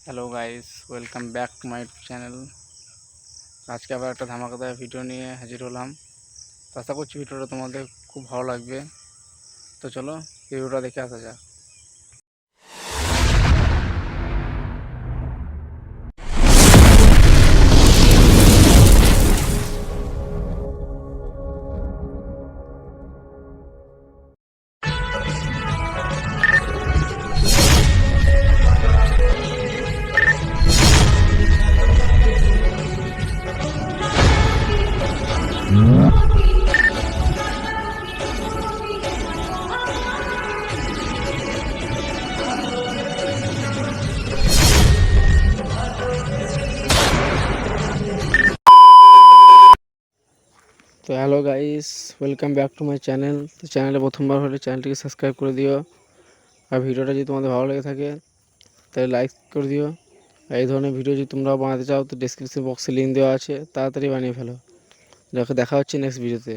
Hello guys, welcome back to my channel. আজকে আবার একটা ধামাকাদার ভিডিও নিয়ে হাজির হলাম। তো আশা করছি ভিডিওটা তোমাদের খুব ভালো লাগবে। তো চলো ভিডিওটা দেখে আসা যাক। তো hello guys, welcome back to my channel. তো চ্যানেলে প্রথমবার হলে চ্যানেলটিকে সাবস্ক্রাইব করে দিও। আর ভিডিওটা যদি তোমাদের ভালো লেগে থাকে তাহলে লাইক করে দিও। আর এই ধরনের ভিডিও যদি তোমরাও বানাতে চাও তো ডেসক্রিপশন বক্সে লিঙ্ক দেওয়া আছে, তাড়াতাড়ি বানিয়ে ফেলো। দেখা হচ্ছে নেক্সট ভিডিওতে।